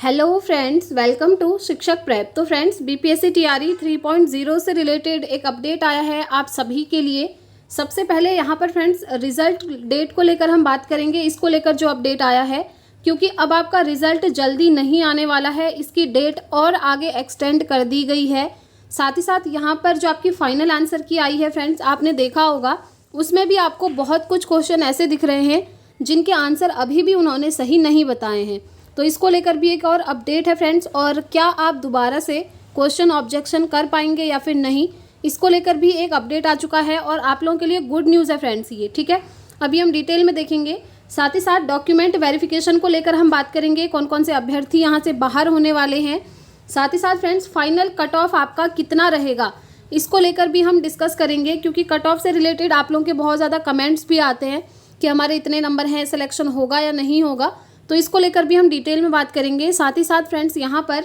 Hello friends, welcome to शिक्षक prep. तो friends, BPSC TRE 3.0 से रिलेटेड एक अपडेट आया है आप सभी के लिए। सबसे पहले यहाँ पर फ्रेंड्स रिजल्ट डेट को लेकर हम बात करेंगे। इसको लेकर जो अपडेट आया है, क्योंकि अब आपका रिजल्ट जल्दी नहीं आने वाला है, इसकी डेट और आगे एक्सटेंड कर दी गई है। साथ ही साथ यहाँ पर जो आपकी फाइनल आंसर की आई है फ्रेंड्स, आपने देखा होगा उसमें भी आपको बहुत कुछ क्वेश्चन ऐसे दिख रहे हैं जिनके आंसर अभी भी उन्होंने सही नहीं बताए हैं। तो इसको लेकर भी एक और अपडेट है फ्रेंड्स, और क्या आप दोबारा से क्वेश्चन ऑब्जेक्शन कर पाएंगे या फिर नहीं, इसको लेकर भी एक अपडेट आ चुका है। और आप लोगों के लिए गुड न्यूज़ है फ्रेंड्स ये, ठीक है। अभी हम डिटेल में देखेंगे। साथ ही साथ डॉक्यूमेंट वेरिफिकेशन को लेकर हम बात करेंगे, कौन कौन से अभ्यर्थी यहाँ से बाहर होने वाले हैं। साथ ही साथ फ्रेंड्स फाइनल कट ऑफ आपका कितना रहेगा, इसको लेकर भी हम डिस्कस करेंगे, क्योंकि कट ऑफ से रिलेटेड आप लोगों के बहुत ज़्यादा कमेंट्स भी आते हैं कि हमारे इतने नंबर हैं, सिलेक्शन होगा या नहीं होगा। तो इसको लेकर भी हम डिटेल में बात करेंगे। साथ ही साथ फ्रेंड्स यहाँ पर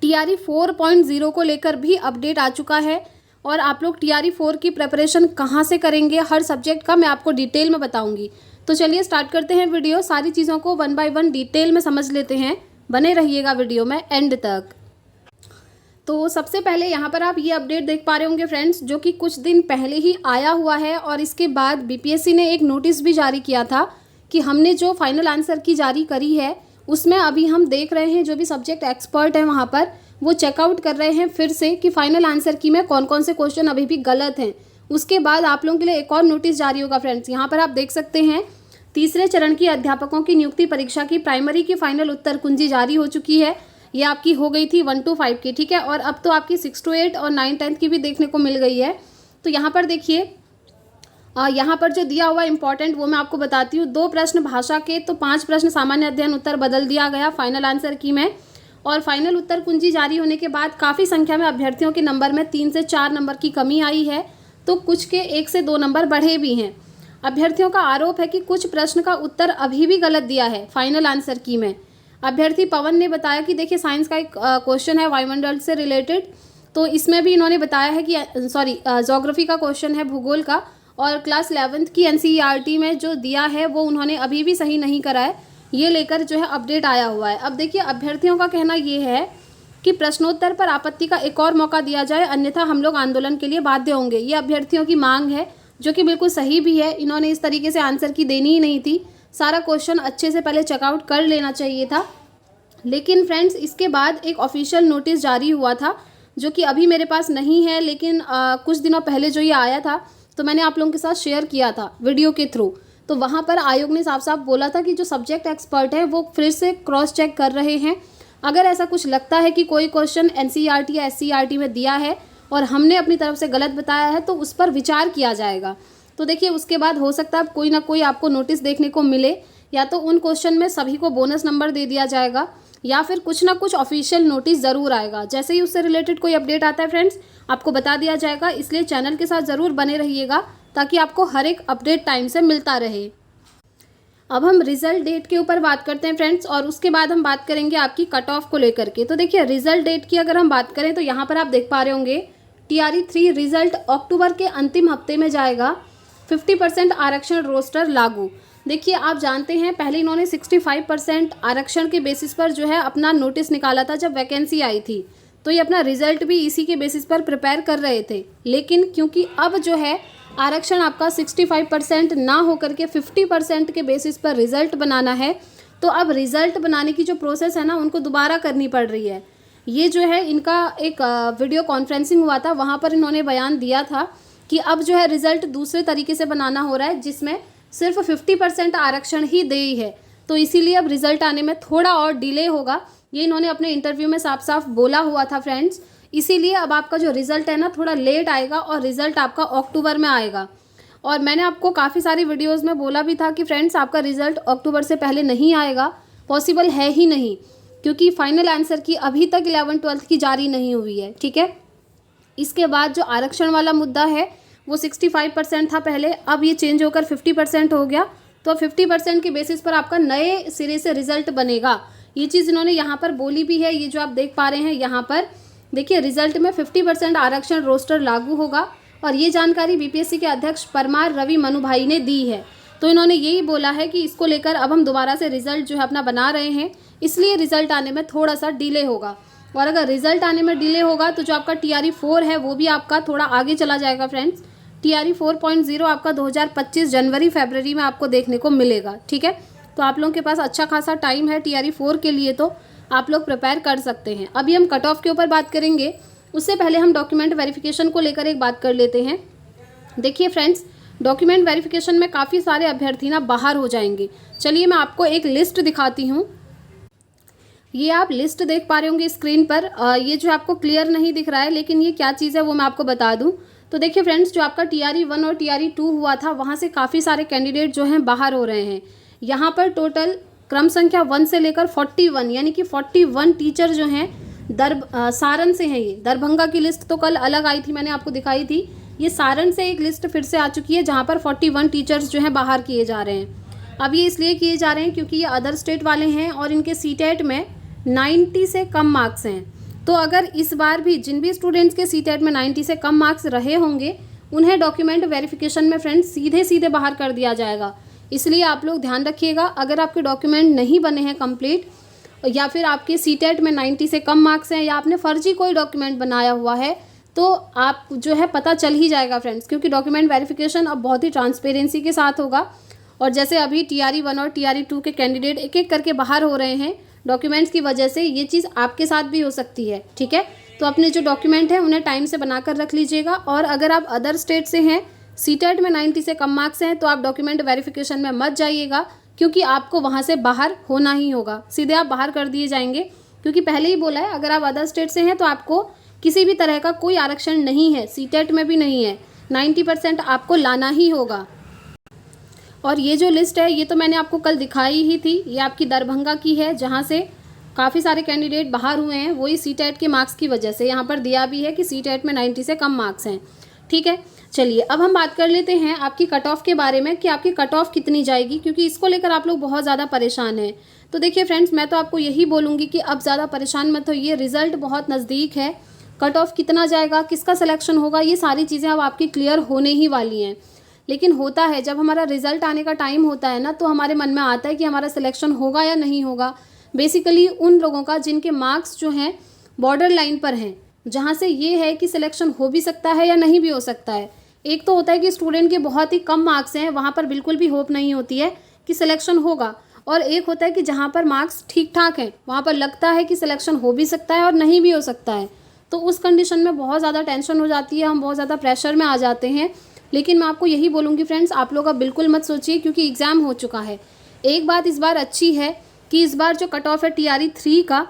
टीआरई 4.0 को लेकर भी अपडेट आ चुका है, और आप लोग टीआरई 4 की प्रिपरेशन कहाँ से करेंगे, हर सब्जेक्ट का मैं आपको डिटेल में बताऊंगी। तो चलिए स्टार्ट करते हैं वीडियो। सारी चीज़ों को वन बाय वन डिटेल में समझ लेते हैं, बने रहिएगा वीडियो में एंड तक। तो सबसे पहले यहाँ पर आप ये अपडेट देख पा रहे होंगे फ्रेंड्स, जो कि कुछ दिन पहले ही आया हुआ है, और इसके बाद बीपीएससी ने एक नोटिस भी जारी किया था कि हमने जो फाइनल आंसर की जारी करी है उसमें अभी हम देख रहे हैं, जो भी सब्जेक्ट एक्सपर्ट हैं वहाँ पर वो चेकआउट कर रहे हैं फिर से कि फाइनल आंसर की में कौन कौन से क्वेश्चन अभी भी गलत हैं। उसके बाद आप लोगों के लिए एक और नोटिस जारी होगा फ्रेंड्स। यहाँ पर आप देख सकते हैं तीसरे चरण की अध्यापकों की नियुक्ति परीक्षा की प्राइमरी की फाइनल उत्तर कुंजी जारी हो चुकी है। ये आपकी हो गई थी 1 to 5 की, ठीक है, और अब तो आपकी 6 to 8 और 9 10 की भी देखने को मिल गई है। तो यहाँ पर देखिए, यहाँ पर जो दिया हुआ इंपॉर्टेंट वो मैं आपको बताती हूँ। 2 प्रश्न भाषा के, तो 5 प्रश्न सामान्य अध्ययन उत्तर बदल दिया गया फाइनल आंसर की में। और फाइनल उत्तर कुंजी जारी होने के बाद काफ़ी संख्या में अभ्यर्थियों के नंबर में 3 से 4 नंबर की कमी आई है, तो कुछ के 1 से 2 नंबर बढ़े भी हैं। अभ्यर्थियों का आरोप है कि कुछ प्रश्न का उत्तर अभी भी गलत दिया है फाइनल आंसर की में। अभ्यर्थी पवन ने बताया कि देखिए साइंस का एक क्वेश्चन है वायुमंडल से रिलेटेड, तो इसमें भी इन्होंने बताया है कि ज्योग्राफी का क्वेश्चन है, भूगोल का, और क्लास 11th की एनसीईआरटी में जो दिया है वो उन्होंने अभी भी सही नहीं करा है। ये लेकर जो है अपडेट आया हुआ है। अब देखिए अभ्यर्थियों का कहना ये है कि प्रश्नोत्तर पर आपत्ति का एक और मौका दिया जाए, अन्यथा हम लोग आंदोलन के लिए बाध्य होंगे। ये अभ्यर्थियों की मांग है, जो कि बिल्कुल सही भी है। इन्होंने इस तरीके से आंसर की देनी ही नहीं थी, सारा क्वेश्चन अच्छे से पहले चेकआउट कर लेना चाहिए था। लेकिन फ्रेंड्स इसके बाद एक ऑफिशियल नोटिस जारी हुआ था, जो कि अभी मेरे पास नहीं है, लेकिन कुछ दिनों पहले जो ये आया था तो मैंने आप लोगों के साथ शेयर किया था वीडियो के थ्रू। तो वहाँ पर आयोग ने साफ साफ बोला था कि जो सब्जेक्ट एक्सपर्ट हैं वो फिर से क्रॉस चेक कर रहे हैं। अगर ऐसा कुछ लगता है कि कोई क्वेश्चन एनसीईआरटी या एससीईआरटी में दिया है और हमने अपनी तरफ से गलत बताया है, तो उस पर विचार किया जाएगा। तो देखिए उसके बाद हो सकता है कोई ना कोई आपको नोटिस देखने को मिले, या तो उन क्वेश्चन में सभी को बोनस नंबर दे दिया जाएगा, या फिर कुछ ना कुछ ऑफिशियल नोटिस ज़रूर आएगा। जैसे ही उससे रिलेटेड कोई अपडेट आता है फ्रेंड्स, आपको बता दिया जाएगा। इसलिए चैनल के साथ ज़रूर बने रहिएगा, ताकि आपको हर एक अपडेट टाइम से मिलता रहे। अब हम रिजल्ट डेट के ऊपर बात करते हैं फ्रेंड्स, और उसके बाद हम बात करेंगे आपकी कट ऑफ को लेकर के। तो देखिए रिजल्ट डेट की अगर हम बात करें, तो यहाँ पर आप देख पा रहे होंगे टीआरई 3 रिजल्ट अक्टूबर के अंतिम हफ्ते में जाएगा। 50% आरक्षण रोस्टर लागू। देखिए आप जानते हैं पहले इन्होंने 65% आरक्षण के बेसिस पर जो है अपना नोटिस निकाला था जब वैकेंसी आई थी, तो ये अपना रिजल्ट भी इसी के बेसिस पर प्रिपेयर कर रहे थे। लेकिन क्योंकि अब जो है आरक्षण आपका 65% ना होकर के 50% के बेसिस पर रिजल्ट बनाना है, तो अब रिजल्ट बनाने की जो प्रोसेस है ना, उनको दोबारा करनी पड़ रही है। ये जो है इनका एक वीडियो कॉन्फ्रेंसिंग हुआ था, वहाँ पर इन्होंने बयान दिया था कि अब जो है रिजल्ट दूसरे तरीके से बनाना हो रहा है, जिसमें सिर्फ 50% आरक्षण ही दे है। तो इसीलिए अब रिजल्ट आने में थोड़ा और डिले होगा, ये इन्होंने अपने इंटरव्यू में साफ साफ बोला हुआ था फ्रेंड्स। इसीलिए अब आपका जो रिजल्ट है ना थोड़ा लेट आएगा, और रिजल्ट आपका अक्टूबर में आएगा। और मैंने आपको काफ़ी सारी वीडियोज़ में बोला भी था कि फ्रेंड्स आपका रिजल्ट अक्टूबर से पहले नहीं आएगा, पॉसिबल है ही नहीं, क्योंकि फाइनल आंसर की अभी तक 11th 12th की जारी नहीं हुई है, ठीक है। इसके बाद जो आरक्षण वाला मुद्दा है वो 65% था पहले, अब ये चेंज होकर 50% हो गया। तो 50% के बेसिस पर आपका नए सिरे से रिजल्ट बनेगा। ये चीज़ इन्होंने यहाँ पर बोली भी है। ये जो आप देख पा रहे हैं यहाँ पर देखिए रिजल्ट में 50% आरक्षण रोस्टर लागू होगा, और ये जानकारी बीपीएससी के अध्यक्ष परमार रवि मनुभाई ने दी है। तो इन्होंने यही बोला है कि इसको लेकर अब हम दोबारा से रिजल्ट जो है अपना बना रहे हैं। इसलिए रिजल्ट आने में थोड़ा सा डिले होगा। और अगर रिजल्ट आने में डिले होगा तो जो आपका TRE 4 है वो भी आपका थोड़ा आगे चला जाएगा फ्रेंड्स। TRE 4.0 आपका 2025 जनवरी फरवरी में आपको देखने को मिलेगा, ठीक है। तो आप लोगों के पास अच्छा खासा टाइम है TRE 4 के लिए, तो आप लोग प्रिपेयर कर सकते हैं। अभी हम कट ऑफ के ऊपर बात करेंगे, उससे पहले हम डॉक्यूमेंट वेरिफिकेशन को लेकर एक बात कर लेते हैं। देखिए फ्रेंड्स, डॉक्यूमेंट वेरिफिकेशन में काफ़ी सारे अभ्यर्थी ना बाहर हो जाएंगे। चलिए मैं आपको एक लिस्ट दिखाती हूँ। ये आप लिस्ट देख पा रहे होंगे स्क्रीन पर। ये जो आपको क्लियर नहीं दिख रहा है, लेकिन ये क्या चीज़ है वो मैं आपको बता दूं। तो देखिए फ्रेंड्स, जो आपका TRE 1 और TRE 2 हुआ था, वहाँ से काफ़ी सारे कैंडिडेट जो हैं बाहर हो रहे हैं। यहाँ पर टोटल क्रम संख्या 1 से लेकर 41 यानी कि 41 टीचर जो हैं सारण से हैं। ये दरभंगा की लिस्ट तो कल अलग आई थी, मैंने आपको दिखाई थी। ये सारण से एक लिस्ट फिर से आ चुकी है जहाँ पर 41 टीचर्स जो हैं बाहर किए जा रहे हैं। अब ये इसलिए किए जा रहे हैं क्योंकि ये अदर स्टेट वाले हैं और इनके CTET में 90 से कम मार्क्स हैं। तो अगर इस बार भी जिन भी स्टूडेंट्स के CTET में 90 से कम मार्क्स रहे होंगे, उन्हें डॉक्यूमेंट वेरिफिकेशन में फ्रेंड्स सीधे सीधे बाहर कर दिया जाएगा। इसलिए आप लोग ध्यान रखिएगा, अगर आपके डॉक्यूमेंट नहीं बने हैं कंप्लीट, या फिर आपके CTET में 90 से कम मार्क्स हैं, या आपने फर्जी कोई डॉक्यूमेंट बनाया हुआ है, तो आप जो है पता चल ही जाएगा फ्रेंड्स, क्योंकि डॉक्यूमेंट वेरिफिकेशन अब बहुत ही ट्रांसपेरेंसी के साथ होगा। और जैसे अभी TRE 1 और TRE 2 के कैंडिडेट एक एक करके बाहर हो रहे हैं डॉक्यूमेंट्स की वजह से, ये चीज़ आपके साथ भी हो सकती है, ठीक है। तो अपने जो डॉक्यूमेंट हैं उन्हें टाइम से बनाकर रख लीजिएगा। और अगर आप अदर स्टेट से हैं, CTET में 90 से कम मार्क्स हैं, तो आप डॉक्यूमेंट वेरिफिकेशन में मत जाइएगा, क्योंकि आपको वहाँ से बाहर होना ही होगा, सीधे आप बाहर कर दिए जाएंगे। क्योंकि पहले ही बोला है, अगर आप अदर स्टेट से हैं तो आपको किसी भी तरह का कोई आरक्षण नहीं है, CTET में भी नहीं है। 90% आपको लाना ही होगा। और ये जो लिस्ट है ये तो मैंने आपको कल दिखाई ही थी, ये आपकी दरभंगा की है, जहाँ से काफ़ी सारे कैंडिडेट बाहर हुए हैं, वही CTET के मार्क्स की वजह से। यहाँ पर दिया भी है कि CTET में 90 से कम मार्क्स हैं, ठीक है। चलिए अब हम बात कर लेते हैं आपकी कट ऑफ के बारे में कि आपकी कट ऑफ कितनी जाएगी, क्योंकि इसको लेकर आप लोग बहुत ज़्यादा परेशान हैं। तो देखिए फ्रेंड्स, मैं तो आपको यही बोलूँगी कि अब ज़्यादा परेशान मत होइए, रिजल्ट बहुत नज़दीक है। कट ऑफ कितना जाएगा, किसका सिलेक्शन होगा, ये सारी चीज़ें अब आपकी क्लियर होने ही वाली हैं। लेकिन होता है, जब हमारा रिजल्ट आने का टाइम होता है ना, तो हमारे मन में आता है कि हमारा सिलेक्शन होगा या नहीं होगा। बेसिकली उन लोगों का जिनके मार्क्स जो हैं बॉर्डर लाइन पर हैं, जहाँ से ये है कि सिलेक्शन हो भी सकता है या नहीं भी हो सकता है। एक तो होता है कि स्टूडेंट के बहुत ही कम मार्क्स हैं, वहाँ पर बिल्कुल भी होप नहीं होती है कि सिलेक्शन होगा। और एक होता है कि जहाँ पर मार्क्स ठीक ठाक हैं, वहाँ पर लगता है कि सिलेक्शन हो भी सकता है और नहीं भी हो सकता है। तो उस कंडीशन में बहुत ज़्यादा टेंशन हो जाती है, हम बहुत ज़्यादा प्रेशर में आ जाते हैं। लेकिन मैं आपको यही बोलूँगी फ्रेंड्स, आप लोग अब बिल्कुल मत सोचिए, क्योंकि एग्ज़ाम हो चुका है। एक बात इस बार अच्छी है कि इस बार जो कट ऑफ है TRE 3 का,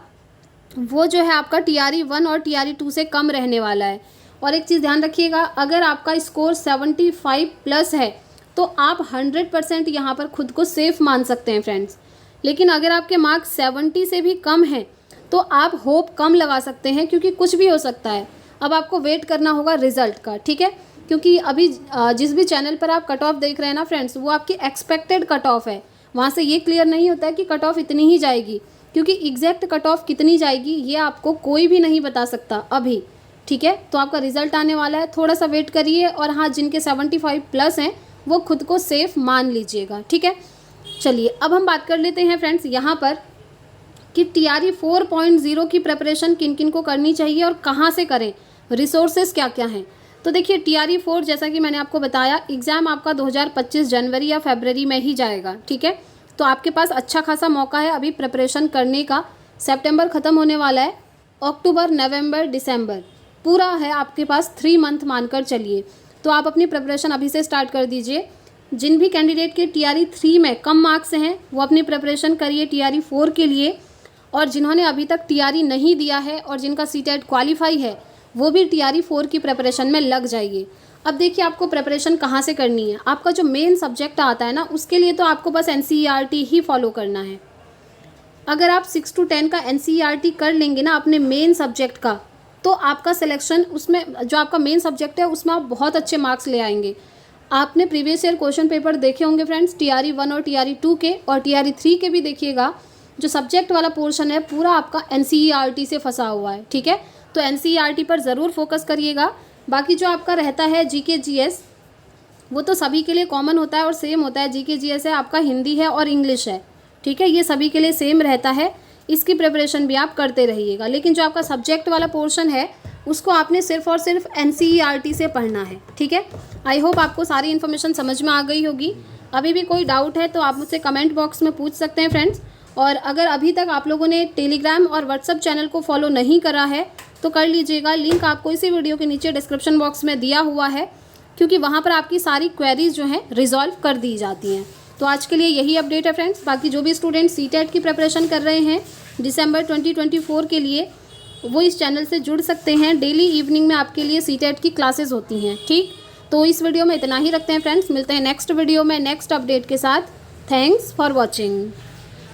वो जो है आपका TRE 1 और TRE 2 से कम रहने वाला है। और एक चीज़ ध्यान रखिएगा, अगर आपका स्कोर 75 प्लस है तो आप 100% यहाँ पर खुद को सेफ मान सकते हैं फ्रेंड्स। लेकिन अगर आपके मार्क्स 70 से भी कम हैं तो आप होप कम लगा सकते हैं, क्योंकि कुछ भी हो सकता है। अब आपको वेट करना होगा रिजल्ट का, ठीक है। क्योंकि अभी जिस भी चैनल पर आप कट ऑफ देख रहे हैं ना फ्रेंड्स, वो आपकी एक्सपेक्टेड कट ऑफ है। वहाँ से ये क्लियर नहीं होता है कि कट ऑफ इतनी ही जाएगी, क्योंकि एग्जैक्ट कट ऑफ कितनी जाएगी ये आपको कोई भी नहीं बता सकता अभी, ठीक है। तो आपका रिजल्ट आने वाला है, थोड़ा सा वेट करिए। और हाँ, जिनके 75 प्लस हैं वो खुद को सेफ मान लीजिएगा, ठीक है। चलिए अब हम बात कर लेते हैं फ्रेंड्स यहाँ पर कि TRE 4.0 की प्रिपरेशन किन किन को करनी चाहिए और कहाँ से करें, रिसोर्सेज क्या क्या हैं। तो देखिए TRE 4, जैसा कि मैंने आपको बताया, एग्ज़ाम आपका 2025 जनवरी या फरवरी में ही जाएगा, ठीक है। तो आपके पास अच्छा खासा मौका है अभी प्रिपरेशन करने का। सितंबर ख़त्म होने वाला है, अक्टूबर, नवंबर, दिसंबर पूरा है आपके पास, 3 मंथ मानकर चलिए। तो आप अपनी प्रिपरेशन अभी से स्टार्ट कर दीजिए। जिन भी कैंडिडेट के TRE 3 में कम मार्क्स हैं वो अपनी प्रिपरेशन करिए TRE 4 के लिए। और जिन्होंने अभी तक TRE नहीं दिया है और जिनका CTET क्वालिफाई है, वो भी TRE 4 की प्रिपरेशन में लग जाइए। अब देखिए आपको प्रिपरेशन कहाँ से करनी है। आपका जो मेन सब्जेक्ट आता है ना, उसके लिए तो आपको बस NCERT ही फॉलो करना है। अगर आप 6 to 10 का NCERT कर लेंगे ना अपने मेन सब्जेक्ट का, तो आपका सिलेक्शन उसमें, जो आपका मेन सब्जेक्ट है उसमें आप बहुत अच्छे मार्क्स ले आएंगे। आपने प्रीवियस ईयर क्वेश्चन पेपर देखे होंगे फ्रेंड्स, TRE 1 और TRE 2 के, और TRE 3 के भी देखिएगा। जो सब्जेक्ट वाला पोर्शन है पूरा आपका NCERT से फंसा हुआ है, ठीक है। तो NCERT पर ज़रूर फोकस करिएगा। बाकी जो आपका रहता है GK GS, वो तो सभी के लिए कॉमन होता है और सेम होता है। GK GS है आपका हिंदी है और इंग्लिश है, ठीक है। ये सभी के लिए सेम रहता है। इसकी प्रिपरेशन भी आप करते रहिएगा। लेकिन जो आपका सब्जेक्ट वाला पोर्शन है उसको आपने सिर्फ और सिर्फ NCERT से पढ़ना है, ठीक है। आई होप आपको सारी इन्फॉर्मेशन समझ में आ गई होगी। अभी भी कोई डाउट है तो आप मुझसे कमेंट बॉक्स में पूछ सकते हैं फ्रेंड्स। और अगर अभी तक आप लोगों ने टेलीग्राम और व्हाट्सअप चैनल को फॉलो नहीं करा है तो कर लीजिएगा। लिंक आपको इसी वीडियो के नीचे डिस्क्रिप्शन बॉक्स में दिया हुआ है, क्योंकि वहाँ पर आपकी सारी क्वेरीज जो हैं रिजॉल्व कर दी जाती हैं। तो आज के लिए यही अपडेट है फ्रेंड्स। बाकी जो भी स्टूडेंट CTET की प्रिपरेशन कर रहे हैं दिसंबर 2024 के लिए, वो इस चैनल से जुड़ सकते हैं। डेली इवनिंग में आपके लिए CTET की क्लासेस होती हैं, ठीक। तो इस वीडियो में इतना ही रखते हैं फ्रेंड्स। मिलते हैं नेक्स्ट वीडियो में नेक्स्ट अपडेट के साथ। Thanks for watching.